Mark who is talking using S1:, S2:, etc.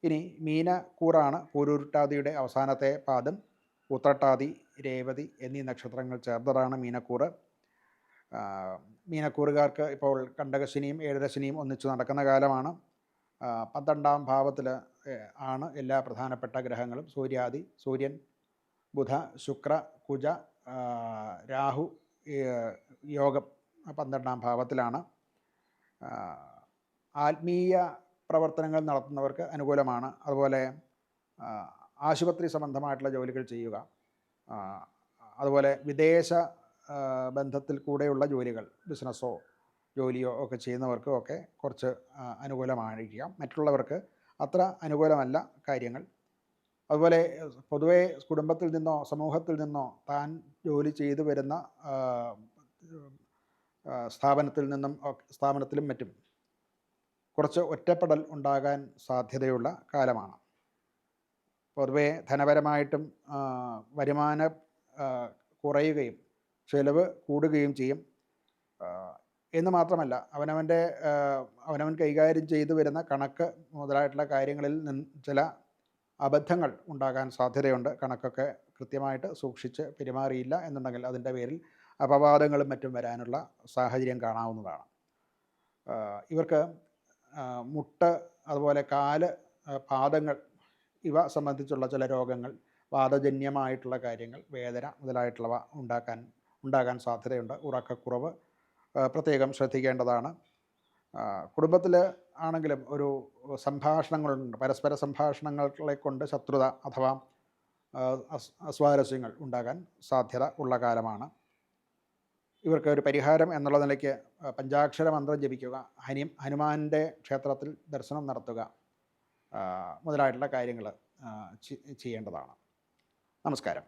S1: ഇനി മീനക്കൂറാണ് പൂരുരുട്ടാതിയുടെ അവസാനത്തെ പാദം. ഉത്രട്ടാതി, രേവതി എന്നീ നക്ഷത്രങ്ങൾ ചേർന്നതാണ് മീനക്കൂറ്. മീനക്കൂറുകാർക്ക് ഇപ്പോൾ കണ്ടകശനിയും ഏഴരശനിയും ഒന്നിച്ച് നടക്കുന്ന കാലമാണ്. 12ാം ഭാവത്തിൽ ആണ് എല്ലാ പ്രധാനപ്പെട്ട ഗ്രഹങ്ങളും. സൂര്യൻ, ബുധ, ശുക്ര, കുജ, രാഹു യോഗം 12ാം ഭാവത്തിലാണ്. ആത്മീയ പ്രവർത്തനങ്ങൾ നടത്തുന്നവർക്ക് അനുകൂലമാണ്. അതുപോലെ ആശുപത്രി സംബന്ധമായിട്ടുള്ള ജോലികൾ ചെയ്യുക, അതുപോലെ വിദേശ ബന്ധത്തിൽ കൂടെയുള്ള ജോലികൾ, ബിസിനസ്സോ ജോലിയോ ഒക്കെ ചെയ്യുന്നവർക്കും ഒക്കെ കുറച്ച് അനുകൂലമായിരിക്കാം. മറ്റുള്ളവർക്ക് അത്ര അനുകൂലമല്ല കാര്യങ്ങൾ. അതുപോലെ പൊതുവേ കുടുംബത്തിൽ നിന്നോ സമൂഹത്തിൽ നിന്നോ താൻ ജോലി ചെയ്തു വരുന്ന സ്ഥാപനത്തിലും മറ്റും കുറച്ച് ഒറ്റപ്പെടൽ ഉണ്ടാകാൻ സാധ്യതയുള്ള കാലമാണ്. പൊതുവേ ധനപരമായിട്ടും വരുമാനം കുറയുകയും ചെലവ് കൂടുകയും ചെയ്യും. എന്ന് മാത്രമല്ല, അവനവൻ കൈകാര്യം ചെയ്തു വരുന്ന കണക്ക് മുതലായിട്ടുള്ള കാര്യങ്ങളിൽ നിന്ന് ചില അബദ്ധങ്ങൾ ഉണ്ടാകാൻ സാധ്യതയുണ്ട്. കണക്കൊക്കെ കൃത്യമായിട്ട് സൂക്ഷിച്ച് പെരുമാറിയില്ല എന്നുണ്ടെങ്കിൽ അതിൻ്റെ പേരിൽ അപവാദങ്ങളും മറ്റും വരാനുള്ള സാഹചര്യം കാണാവുന്നതാണ്. ഇവർക്ക് മുട്ട്, അതുപോലെ കാല്, പാദങ്ങൾ ഇവ സംബന്ധിച്ചുള്ള ചില രോഗങ്ങൾ, വാതജന്യമായിട്ടുള്ള കാര്യങ്ങൾ, വേദന മുതലായിട്ടുള്ളവ ഉണ്ടാകാൻ സാധ്യതയുണ്ട്. ഉറക്കക്കുറവ് പ്രത്യേകം ശ്രദ്ധിക്കേണ്ടതാണ്. കുടുംബത്തിൽ ആണെങ്കിലും ഒരു സംഭാഷണങ്ങളുണ്ട്. പരസ്പര സംഭാഷണങ്ങളെ കൊണ്ട് ശത്രുത അഥവാ അസ്വാരസ്യങ്ങൾ ഉണ്ടാകാൻ സാധ്യത ഉള്ള കാലമാണ്. ഇവർക്ക് ഒരു പരിഹാരം എന്നുള്ള നിലയ്ക്ക് പഞ്ചാക്ഷര മന്ത്രം ജപിക്കുക, ഹനുമാൻ്റെ ക്ഷേത്രത്തിൽ ദർശനം നടത്തുക മുതലായിട്ടുള്ള കാര്യങ്ങൾ ചെയ്യേണ്ടതാണ്. നമസ്കാരം.